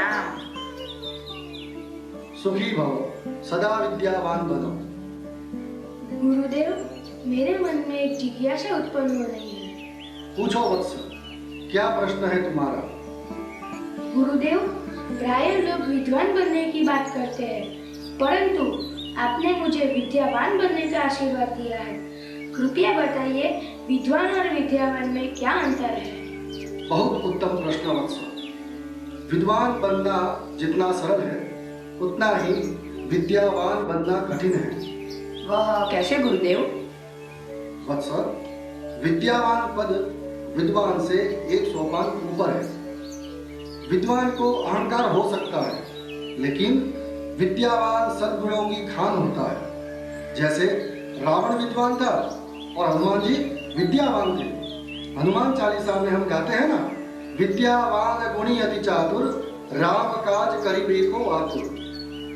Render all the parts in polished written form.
प्रणाम। सुखी भव, सदा विद्यावान बनो। गुरुदेव, मेरे मन में एक जिज्ञासा उत्पन्न हो रही है। पूछो वत्स, क्या प्रश्न है तुम्हारा? गुरुदेव, प्राय लोग विद्वान बनने की बात करते हैं, परंतु आपने मुझे विद्यावान बनने का आशीर्वाद दिया है। कृपया बताइए, विद्वान और विद्यावान में क्या अंतर है? बहुत उत्तम प्रश्न वत्स। विद्वान बनना जितना सरल है, उतना ही विद्यावान बनना कठिन है। वह कैसे गुरुदेव? वत्स, विद्यावान पद विद्वान से एक सोपान ऊपर है। विद्वान को अहंकार हो सकता है, लेकिन विद्यावान सद्गुणों की खान होता है। जैसे रावण विद्वान था और हनुमान जी विद्यावान थे। हनुमान चालीसा में हम गाते हैं ना, विद्यावान गुणी अति चातुर, राम काज करिबे को आतुर।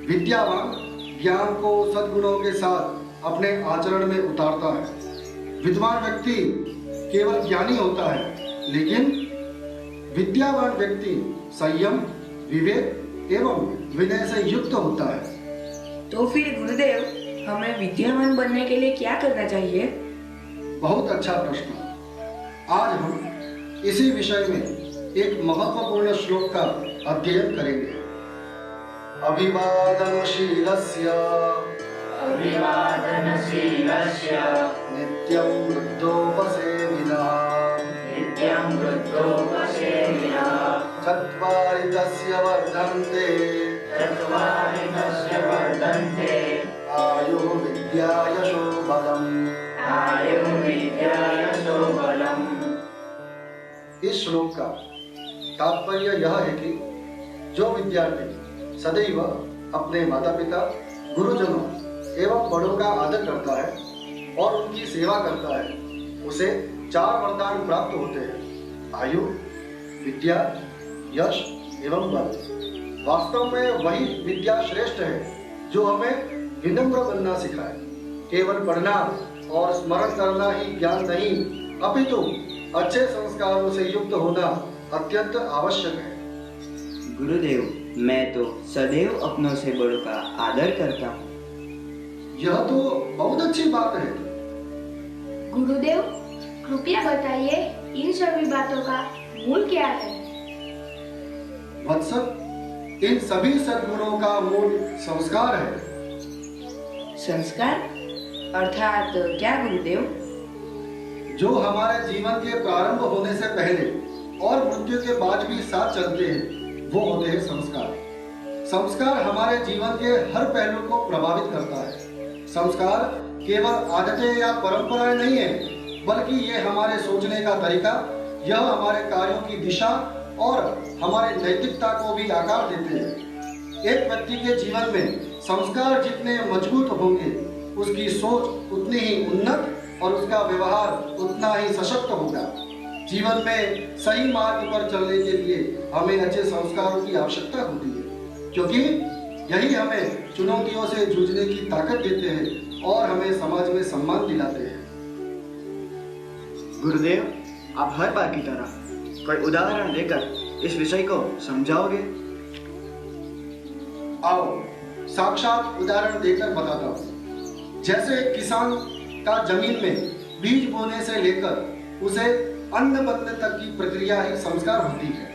विद्यावान ज्ञान को सद्गुणों के साथ अपने आचरण में उतारता है। विद्वान व्यक्ति केवल ज्ञानी होता है, लेकिन विद्यावान व्यक्ति संयम, विवेक एवं विनय से युक्त होता है। तो फिर गुरुदेव, हमें विद्यावान बनने के लिए क्या करना चाहिए? बहुत अच्छा प्रश्न। आज हम इसी विषय में एक महत्वपूर्ण श्लोक का अध्ययन करेंगे। अभिवादनशीलस्य नित्यं वृद्धोपसेविनः चत्वारि तस्य वर्धन्ते आयुः विद्यायशो बलम्। इस श्लोक का तात्पर्य यह है कि जो विद्यार्थी सदैव अपने माता पिता, गुरुजनों एवं बड़ों का आदर करता है और उनकी सेवा करता है, उसे 4 वरदान प्राप्त होते हैं: आयु, विद्या, यश एवं बल। वास्तव में वही विद्या श्रेष्ठ है जो हमें विनम्र बनना सिखाए। केवल पढ़ना और स्मरण करना ही ज्ञान नहीं, अपितु अच्छे संस्कारों से युक्त होना अत्यंत आवश्यक है। गुरुदेव, मैं तो सदैव अपनों से बड़ों का आदर करता हूँ। यह तो बहुत अच्छी बात है। गुरुदेव, कृपया बताइए, इन सभी बातों का मूल क्या है? वत्स, इन सभी सद्गुणों का मूल संस्कार है। संस्कार अर्थात क्या गुरुदेव? जो हमारे जीवन के प्रारंभ होने से पहले और मृत्यु के बाद भी साथ चलते हैं, वो होते हैं संस्कार। संस्कार हमारे जीवन के हर पहलू को प्रभावित करता है। संस्कार केवल आदतें या परंपराएं नहीं है, बल्कि ये हमारे सोचने का तरीका, यह हमारे कार्यों की दिशा और हमारे नैतिकता को भी आकार देते हैं। एक व्यक्ति के जीवन में संस्कार जितने मजबूत होंगे, उसकी सोच उतनी ही उन्नत और उसका व्यवहार उतना ही सशक्त होगा। जीवन में सही मार्ग पर चलने के लिए हमें अच्छे संस्कारों की आवश्यकता होती है, क्योंकि यही हमें चुनौतियों से जूझने की ताकत देते हैं और हमें समाज में सम्मान दिलाते हैं। गुरुदेव, आप हर बार की तरह कोई उदाहरण देकर इस विषय को समझाओगे? आओ साक्षात उदाहरण देकर बताता हूँ। जैसे एक किसान का जमीन में बीज बोने से लेकर उसे अन्न बनने तक की प्रक्रिया ही संस्कार होती है।